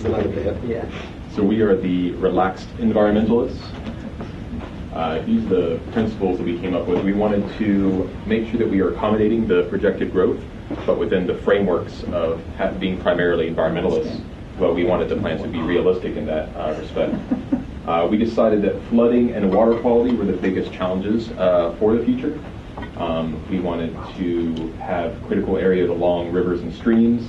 not bad. Yeah. So we are the relaxed environmentalists. These are the principles that we came up with. We wanted to make sure that we are accommodating the projected growth, but within the frameworks of being primarily environmentalists. But we wanted the plans to be realistic in that respect. We decided that flooding and water quality were the biggest challenges for the future. We wanted to have critical areas along rivers and streams.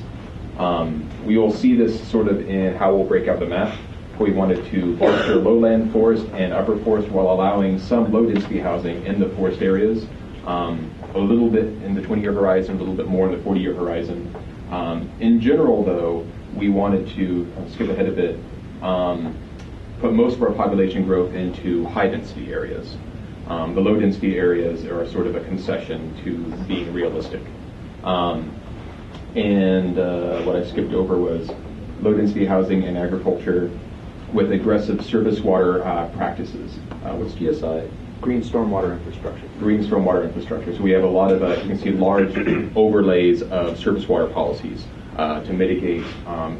We will see this sort of in how we'll break out the map. We wanted to bolster lowland forest and upper forest while allowing some low-density housing in the forest areas. A little bit in the 20-year horizon, a little bit more in the 40-year horizon. In general, though, we wanted to, I'll skip ahead a bit, put most of our population growth into high-density areas. The low-density areas are sort of a concession to being realistic. And what I skipped over was low-density housing and agriculture with aggressive surface water practices. What's GSI? Green stormwater infrastructure. Green stormwater infrastructure. So we have a lot of, you can see large overlays of surface water policies to mitigate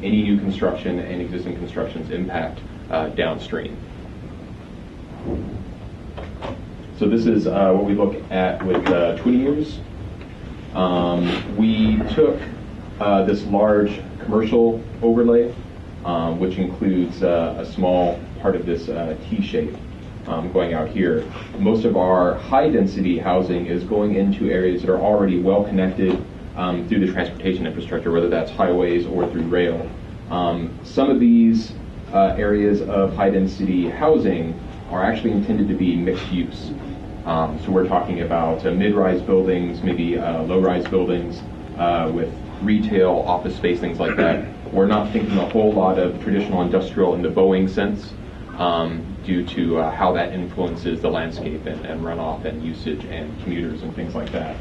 any new construction and existing construction's impact downstream. So this is what we look at with 20 years. We took this large commercial overlay, which includes a small part of this T-shape going out here. Most of our high-density housing is going into areas that are already well connected through the transportation infrastructure, whether that's highways or through rail. Some of these areas of high-density housing are actually intended to be mixed use. So we're talking about mid-rise buildings, maybe low-rise buildings with retail, office space, things like that. We're not thinking a whole lot of traditional industrial in the Boeing sense due to how that influences the landscape and runoff and usage and commuters and things like that.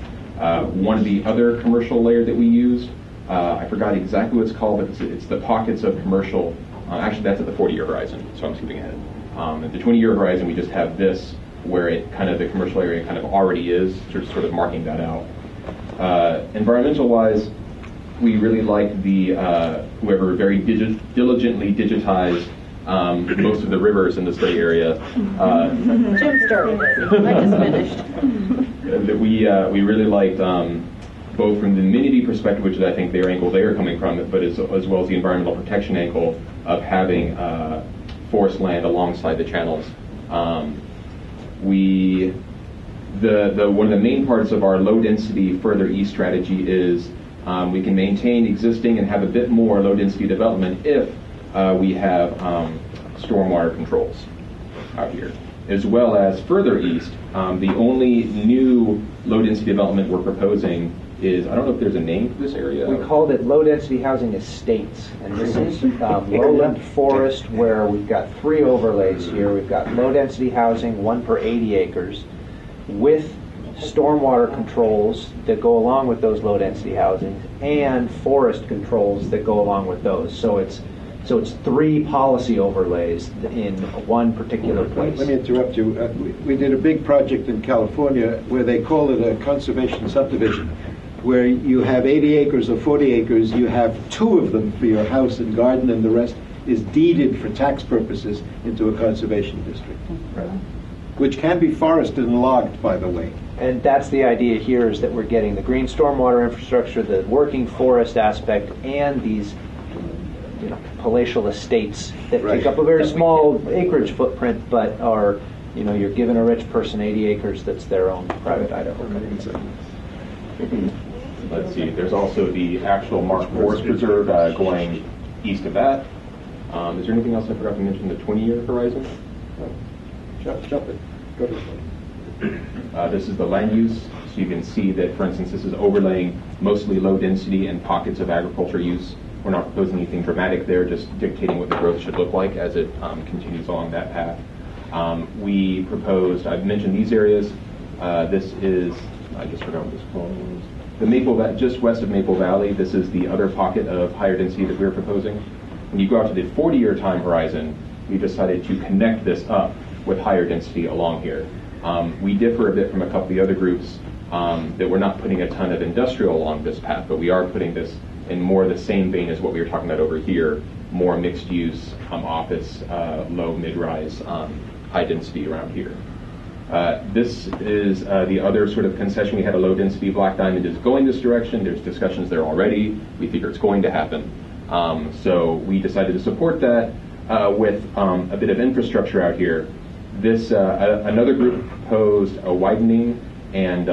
One of the other commercial layer that we used, I forgot exactly what it's called, but it's the pockets of commercial. Actually, that's at the 40-year horizon, so I'm skipping ahead. At the 20-year horizon, we just have this where it kind of the commercial area kind of already is, sort of marking that out. Environmental-wise, we really like the whoever very diligently digitized most of the rivers in this Bay Area. Jim started it. I just finished. That we really liked both from the amenity perspective, which is I think their angle they are coming from, but as well as the environmental protection angle of having forest land alongside the channels. One of the main parts of our low density further east strategy is we can maintain existing and have a bit more low density development if we have stormwater controls out here. As well as further east, the only new low density development we're proposing is, I don't know if there's a name for this area. We called it low density housing estates, and this is lowland forest where we've got 3 overlays here. We've got low density housing, 1 per 80 acres, with stormwater controls that go along with those low density housings and forest controls that go along with those. So it's 3 policy overlays in one particular place. Let me interrupt you. We did a big project in California where they call it a conservation subdivision, where you have 80 acres or 40 acres, you have 2 of them for your house and garden, and the rest is deeded for tax purposes into a conservation district. Right. Which can be forested and logged, by the way. And that's the idea here, is that we're getting the green stormwater infrastructure, the working forest aspect, and these palatial estates that take up a very small acreage footprint, but are, you're giving a rich person 80 acres that's their own private Idaho. Let's see, there's also the actual Mark Forest Preserve going east of that. Is there anything else I forgot to mention, the 20-year horizon? Jump it. Go to it. This is the land use. So you can see that, for instance, this is overlaying mostly low density and pockets of agriculture use. We're not proposing anything dramatic there, just dictating what the growth should look like as it continues along that path. We proposed, I've mentioned these areas. This is, I just forgot what this called. The Maple, just west of Maple Valley, this is the other pocket of higher density that we're proposing. When you go out to the 40-year time horizon, we decided to connect this up with higher density along here. We differ a bit from a couple of the other groups that we're not putting a ton of industrial along this path, but we are putting this in more the same vein as what we were talking about over here, more mixed-use office, low, mid-rise, high density around here. This is the other sort of concession. We had a low-density Black Diamond is going this direction. There's discussions there already. We figure it's going to happen. So we decided to support that with a bit of infrastructure out here. This another group proposed a widening and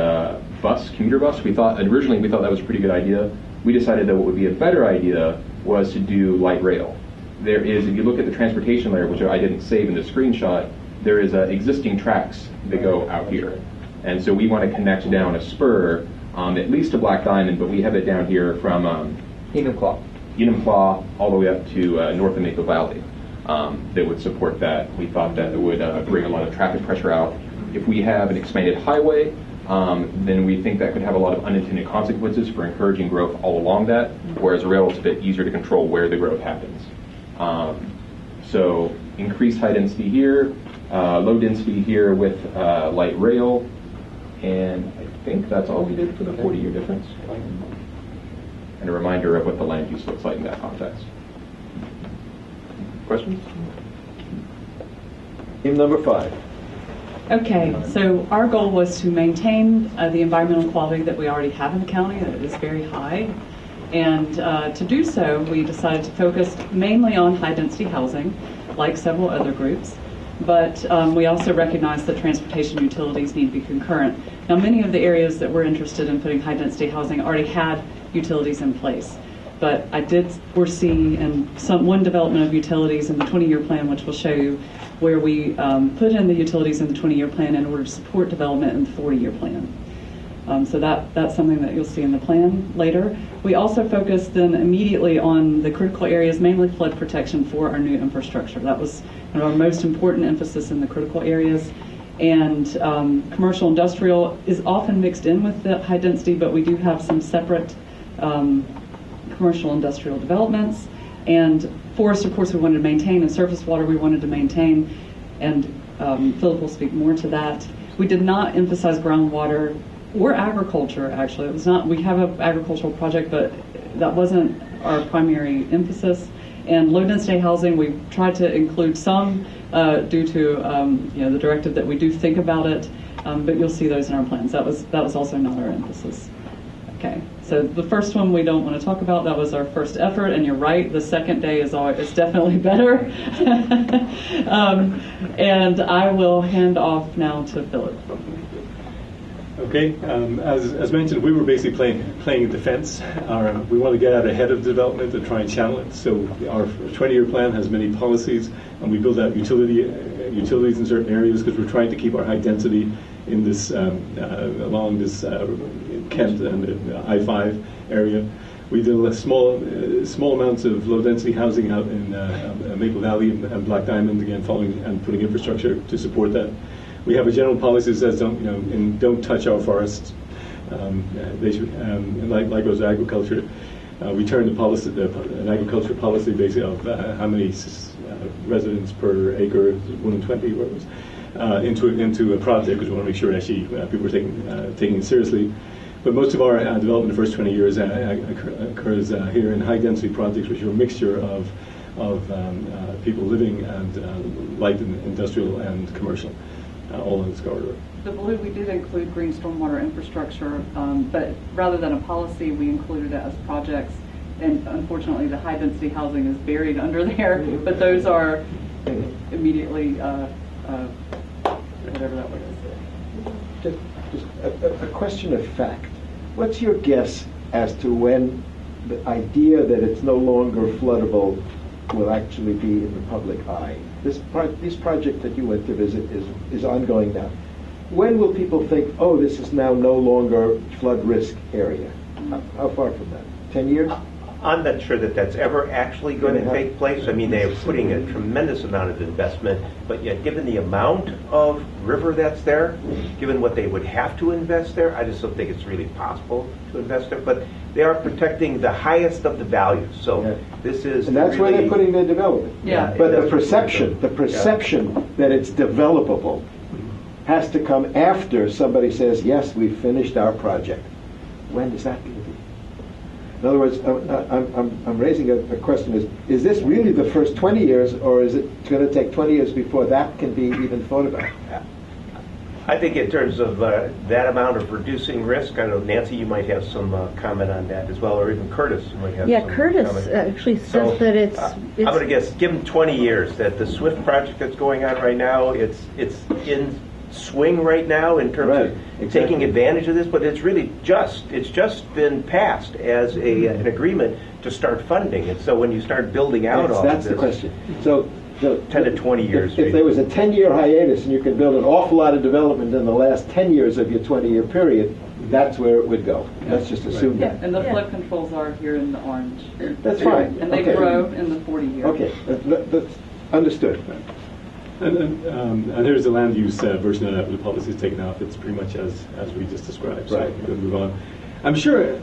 commuter bus. Originally we thought that was a pretty good idea. We decided that what would be a better idea was to do light rail. There is, if you look at the transportation layer, which I didn't save in the screenshot, there is existing tracks that go out here. And so we want to connect down a spur, at least to Black Diamond, but we have it down here from Enumclaw all the way up to north of Maple Valley. That would support that. We thought that it would bring a lot of traffic pressure out. If we have an expanded highway, then we think that could have a lot of unintended consequences for encouraging growth all along that, whereas rail is a bit easier to control where the growth happens. So increased high density here, low density here with light rail, and I think that's all we did for the 40-year difference. And a reminder of what the land use looks like in that context. Questions? Item number 5. Okay, so our goal was to maintain the environmental quality that we already have in the county, that is very high. And to do so, we decided to focus mainly on high-density housing, like several other groups. But we also recognize that transportation utilities need to be concurrent. Now, many of the areas that we're interested in putting high-density housing already had utilities in place. But I did foresee one development of utilities in the 20-year plan, which we'll show you, where we put in the utilities in the 20-year plan in order to support development in the 40-year plan. So that's something that you'll see in the plan later. We also focused then immediately on the critical areas, mainly flood protection for our new infrastructure. That was our most important emphasis in the critical areas. And commercial industrial is often mixed in with the high density, but we do have some separate commercial industrial developments. And forest, of course, we wanted to maintain, and surface water we wanted to maintain. And Philip will speak more to that. We did not emphasize groundwater or agriculture, actually. It was not, we have an agricultural project, but that wasn't our primary emphasis. And low density housing, we tried to include some due to the directive that we do think about it, but you'll see those in our plans. That was also not our emphasis. Okay, so the first one we don't want to talk about. That was our first effort, and you're right. The second day is definitely better. And I will hand off now to Philip. Okay, as mentioned, we were basically playing defense. We want to get out ahead of development and try and channel it. So our 20-year plan has many policies, and we build out utilities in certain areas because we're trying to keep our high density in this along this Kent and I-5 area. We did small amounts of low density housing out in Maple Valley and Black Diamond, again following and putting infrastructure to support that. We have a general policy that says don't touch our forests. They should, like goes agriculture. We turned an agriculture policy basically of how many residents per acre, 1 in 20, where it was, into a project because we want to make sure actually people are taking it seriously. But most of our development in the first 20 years occurs here in high density projects, which are a mixture of people living and light and industrial and commercial. All in this corridor. The blue, we did include green stormwater infrastructure, but rather than a policy, we included it as projects. And unfortunately, the high density housing is buried under there, but those are immediately, whatever that word is. Just a question of fact. What's your guess as to when the idea that it's no longer floodable will actually be in the public eye? This project that you went to visit is ongoing now. When will people think, oh, this is now no longer flood risk area? How far from that? 10 years? I'm not sure that that's ever actually going to take place. I mean, they are putting a tremendous amount of investment, but yet given the amount of river that's there, given what they would have to invest there, I just don't think it's really possible to invest there. But they are protecting the highest of the values. So this is, and that's really, where they're putting their development. Yeah. But the perception that it's developable has to come after somebody says, yes, we've finished our project. When is that going to be? In other words, I'm raising a question: is this really the first 20 years, or is it going to take 20 years before that can be even thought about? I think in terms of that amount of reducing risk, I don't know, Nancy, you might have some comment on that as well, or even Curtis might have some Curtis comment. actually says So, that it's I'm going to guess, give them 20 years, that the SWIFT project that's going on right now, it's in swing right now in terms Right, of exactly. taking advantage of this, but it's really just been passed as an agreement to start funding. And so when you start building out all That's of this, the question. So 10 to 20 years. If there was a 10-year hiatus and you could build an awful lot of development in the last 10 years of your 20-year period, that's where it would go. Let's just assume that. And the flood controls are here in the orange. That's fine. And they Okay. grow in the 40 year. Okay, that's understood. And here's the land use version of that. The policy is taken out. It's pretty much as we just described. So Right. we'll move on. I'm sure,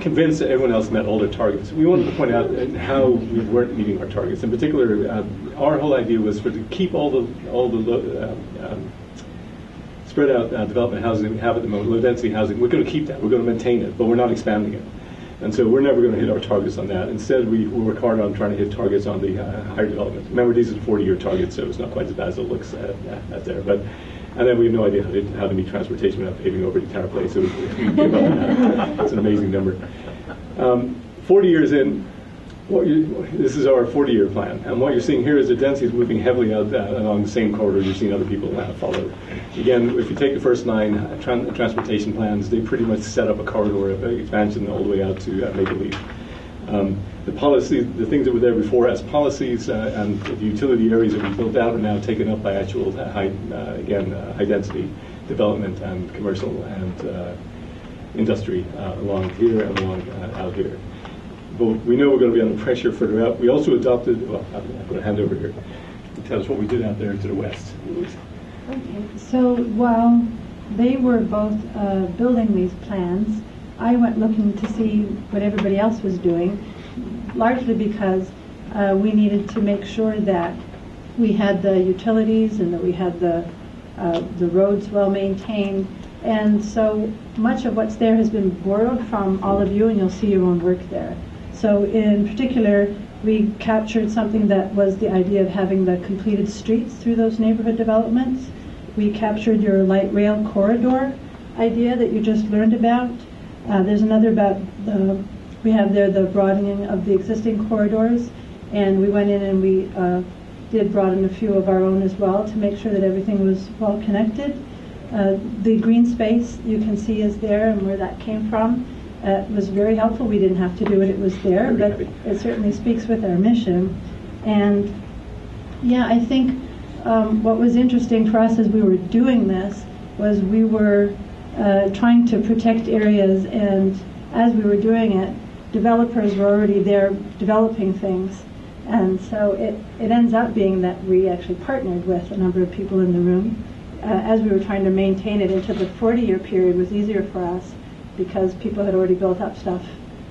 convinced that everyone else met all their targets. We wanted to point out how we weren't meeting our targets. In particular, our whole idea was to keep all the spread out development housing that we have at the moment, low density housing. We're going to keep that. We're going to maintain it, but we're not expanding it. And so we're never going to hit our targets on that. Instead, we work hard on trying to hit targets on the higher development. Remember, these are 40-year targets, so it's not quite as bad as it looks at there. And then we have no idea how to meet transportation without paving over the entire place. So we give up on that. It's an amazing number. 40 years in, this is our 40-year plan. And what you're seeing here is the density is moving heavily out along the same corridor you're seeing other people follow. Again, if you take the first 9 transportation plans, they pretty much set up a corridor of expansion all the way out to Maple Leaf. The policy, the things that were there before as policies and the utility areas that we built out are now taken up by actual high density development and commercial and industry along here and along out here. But we know we're going to be under pressure further out. We also adopted, well, I'm going to hand over here to tell us what we did out there to the west. Okay, so while they were both building these plans, I went looking to see what everybody else was doing, largely because we needed to make sure that we had the utilities and that we had the roads well maintained. And so much of what's there has been borrowed from all of you, and you'll see your own work there. So in particular, we captured something that was the idea of having the completed streets through those neighborhood developments. We captured your light rail corridor idea that you just learned about. There's another about we have there the broadening of the existing corridors, and we went in and we did broaden a few of our own as well to make sure that everything was well connected. The green space you can see is there and where that came from. It was very helpful. We didn't have to do it. It was there, but it certainly speaks with our mission. And yeah, I think what was interesting for us as we were doing this was we were trying to protect areas, and as we were doing it, developers were already there developing things. And so it ends up being that we actually partnered with a number of people in the room. As we were trying to maintain it into the 40-year period was easier for us because people had already built up stuff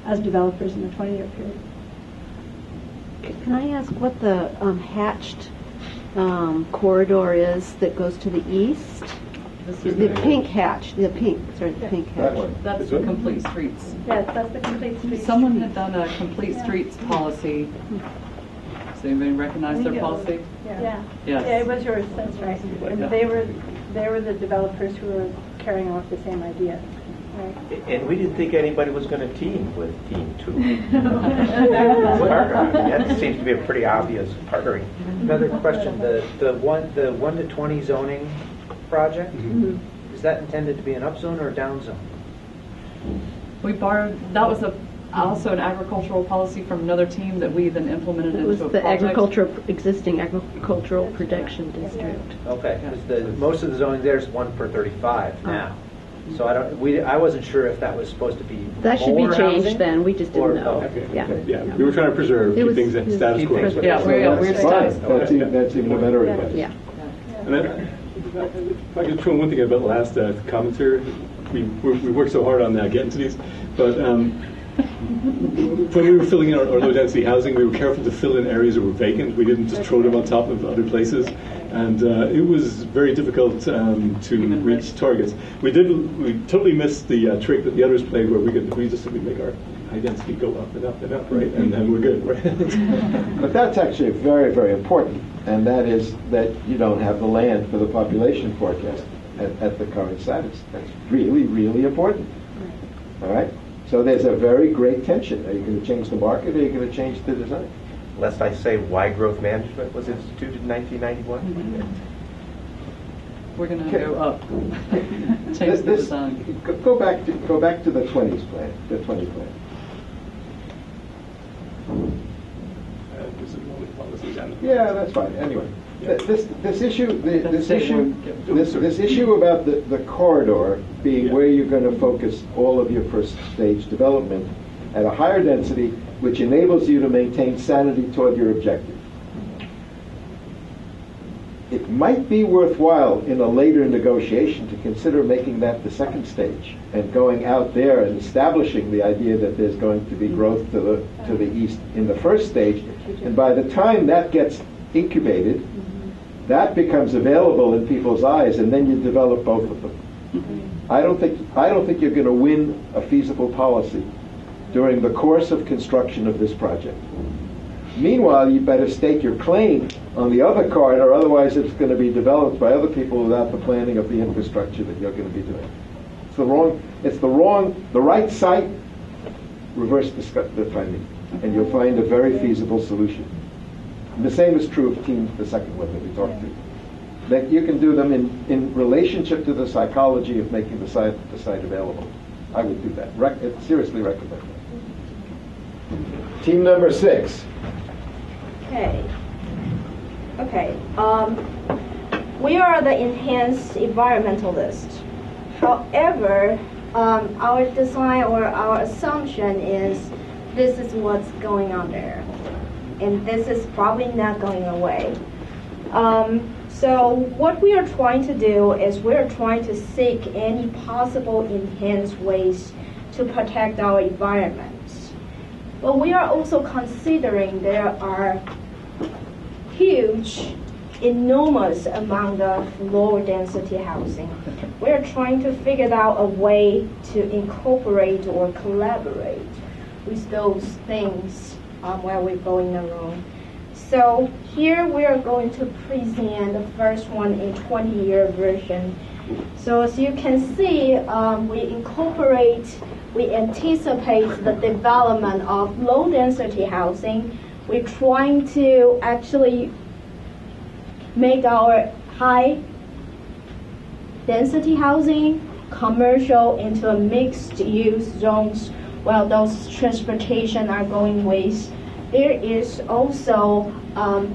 as developers in the 20-year period. Can I ask what the hatched corridor is that goes to the east? The pink hatch, the pink hatch. That one. That's the complete streets. Yes, that's the complete street. Someone had done a complete streets policy. Does anybody recognize their policy? Yeah. Yes. Yeah, it was yours, that's right. And Yeah. they were the developers who were carrying on with the same idea. Right. And we didn't think anybody was going to team with Team 2. That seems to be a pretty obvious partnering. Another question, the 1 to 20 zoning project, is that intended to be an upzone or a downzone? We borrowed, that was also an agricultural policy from another team that we then implemented It was into a the project. existing agricultural protection district. Okay, because most of the zoning there is 1 per 35 now. So I wasn't sure if that was supposed to be That should be more changed housing, then, we just or- didn't know. okay. Yeah. Yeah, we were trying to preserve, It keep was- things at it was- status Keep quo. things with- Yeah, we're Fine. status. That's even a better advice. Yeah. And then, if I could throw in one thing about the last commenter, we worked so hard on getting to these, but when we were filling in our low-density housing, we were careful to fill in areas that were vacant. We didn't just throw them on top of other places, and it was very difficult to reach targets. We totally missed the trick that the others played, where we just simply make our high density go up and up and up, right? And then we're good, right? But that's actually very, very important, and that is that you don't have the land for the population forecast at the current status. That's really, really important. All right? So there's a very great tension. Are you going to change the market, or are you going to change the design? Lest I say why growth management was instituted in 1991? We're going to go up. Change the This- design. Go back to the 20s plan, the 20 plan. This is one of the policies and Yeah, that's fine. Anyway, this issue, That's the same one. this issue about the corridor being Yeah. where you're going to focus all of your first stage development at a higher density, which enables you to maintain sanity toward your objective. It might be worthwhile in a later negotiation to consider making that the second stage and going out there and establishing the idea that there's going to be growth to the east in the first stage. And by the time that gets incubated, that becomes available in people's eyes, and then you develop both of them. I don't think you're going to win a feasible policy during the course of construction of this project. Meanwhile, you better stake your claim on the other corridor, otherwise it's going to be developed by other people without the planning of the infrastructure that you're going to be doing. The right site, reverse the timing, and you'll find a very feasible solution. And the same is true of the second one that we talked to. That you can do them in relationship to the psychology of making the site available. I would do that. Seriously recommend that. Team number 6. Okay. We are the enhanced environmentalist. However, our design or our assumption is this is what's going on there, and this is probably not going away. So what we are trying to do is we're trying to seek any possible enhanced ways to protect our environment. But we are also considering there are huge, enormous amount of lower density housing. We're trying to figure out a way to incorporate or collaborate with those things where we're going along. So here we are going to present the first one in 20-year version. So as you can see, we anticipate the development of low density housing. We're trying to actually make our high density housing commercial into a mixed use zones while those transportation are going ways. There is also a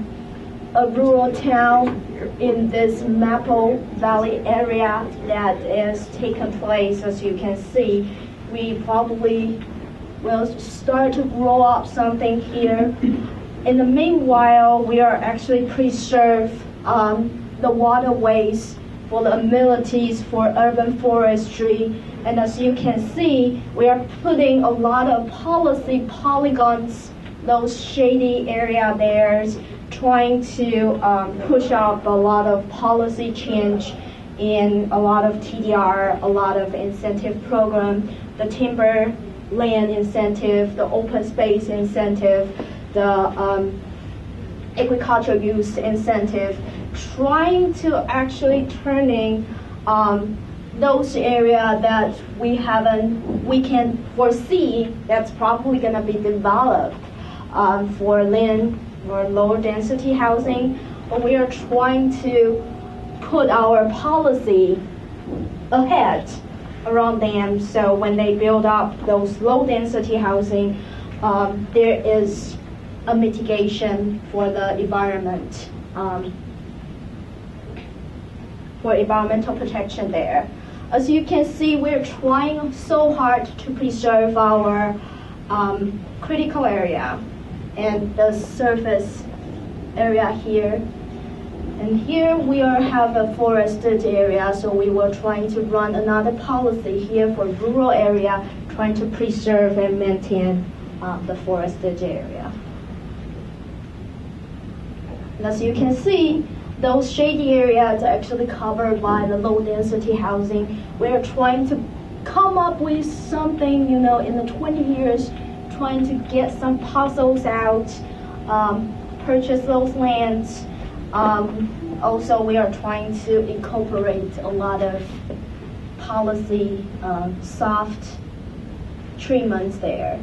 rural town in this Maple Valley area that is taking place. As you can see, we probably will start to grow up something here. In the meanwhile, we are actually preserve the waterways for the amenities for urban forestry. And as you can see, we are putting a lot of policy polygons, those shady area there, trying to push up a lot of policy change in a lot of TDR, a lot of incentive program, the timber land incentive, the open space incentive, the agricultural use incentive, trying to actually turning those areas that we can foresee that's probably going to be developed for land or lower density housing, but we are trying to put our policy ahead around them, so when they build up those low density housing, there is a mitigation for the environment, for environmental protection there. As you can see, we're trying so hard to preserve our critical area and the surface area here. And here we have a forested area, so we were trying to run another policy here for rural area, trying to preserve and maintain the forested area. And as you can see, those shady areas are actually covered by the low density housing. We're trying to come up with something, in the 20 years, trying to get some parcels out, purchase those lands. Also, we are trying to incorporate a lot of policy soft treatments there.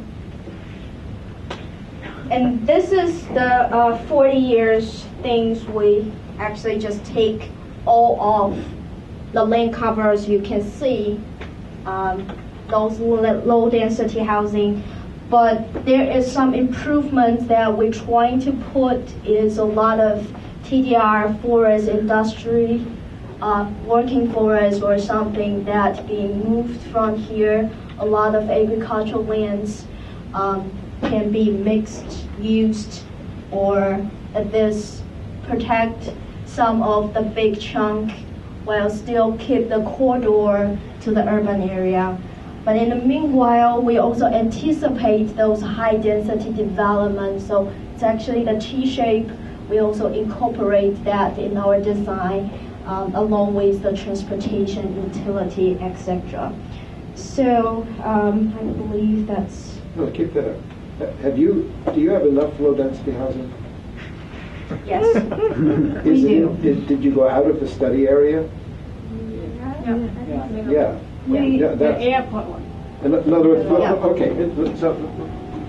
And this is the 40 years things we actually just take all of the land covers. You can see those low density housing, but there is some improvements that we're trying to put is a lot of TDR forest industry, working forest or something that being moved from here. A lot of agricultural lands can be mixed used, or this protect some of the big chunk while still keep the corridor to the urban area. But in the meanwhile, we also anticipate those high density developments. So it's actually the T-shape. We also incorporate that in our design, along with the transportation, utility, etc. So I believe that's. No, keep that up. Do you have enough low density housing? Yes. Did you go out of the study area? Yeah. The airport one. In other words, Yeah. okay,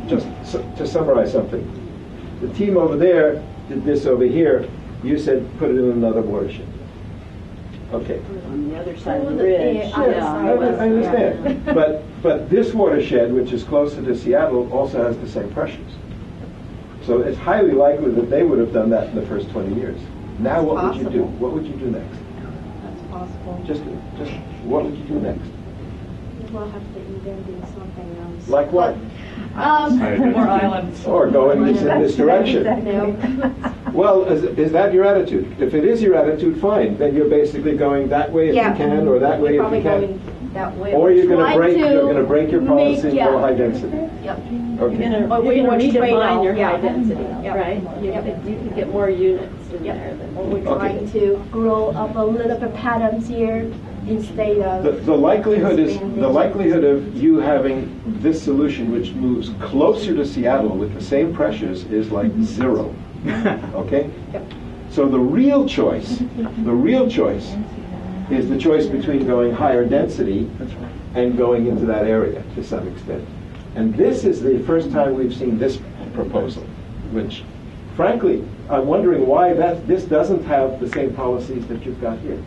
to summarize something. The team over there did this over here. You said put it in another watershed. Okay. On the other side of the ridge. I understand. But this watershed, which is closer to Seattle, also has the same pressures. So it's highly likely that they would have done that in the first 20 years. Now what would you do? What would you do next? That's possible. Just what would you do next? We'll have to invent something else. Like what? More islands. Or going in this direction. Well, is that your attitude? If it is your attitude, fine. Then you're basically going that way if you can, or that way if you can. That way. Or you're going Trying to break your policy and go high density. Yep. Okay. Or we're going to redefine your high density, Yep. right? You could get more units in Yep. there than. We're trying to grow up a little bit patterns here instead of. The likelihood of you having this solution, which moves closer to Seattle with the same pressures, is like zero. Okay. Yep. So the real choice is the choice between going higher density and going into that area to some extent. And this is the first time we've seen this proposal, which, frankly, I'm wondering why this doesn't have the same policies that you've got here.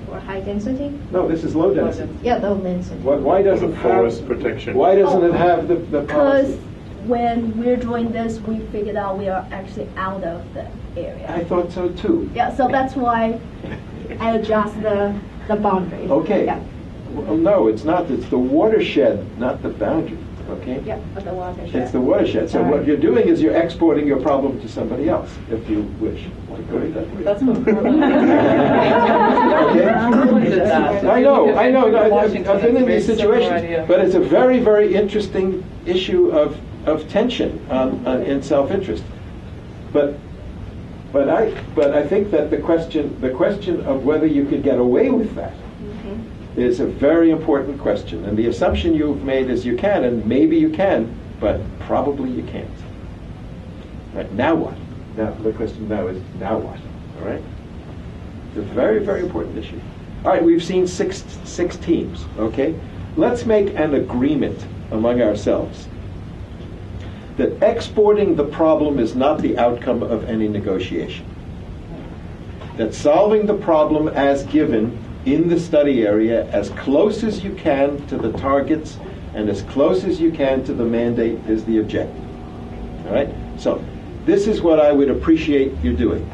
For high density? No, this is low density. Yeah, low density. Why doesn't forest protection. Why doesn't it have the Because policy? when we're doing this, we figured out we are actually out of the area. I thought so too. Yeah, so that's why I adjust the boundary. Okay. Yeah, Well, no, it's not. It's the watershed, not the boundary. Okay. yeah, but the watershed. It's the watershed. So what you're doing is you're exporting your problem to somebody else, if you wish to put it that way. That's what Portland Okay. Portland did that. I know. Washington I've been in these has a very similar situations, idea. but it's a very, very interesting issue of tension in self-interest. But I think that the question of whether you could get away with that is a very important question. And the assumption you've made is you can, and maybe you can, but probably you can't. Right, now what? Now the question now is, now what? All right? It's a very, very important issue. All right, we've seen six teams, okay? Let's make an agreement among ourselves that exporting the problem is not the outcome of any negotiation. That solving the problem as given in the study area as close as you can to the targets and as close as you can to the mandate is the objective. All right? So this is what I would appreciate you doing.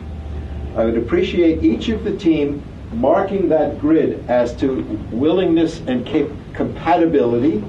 I would appreciate each of the team marking that grid as to willingness and compatibility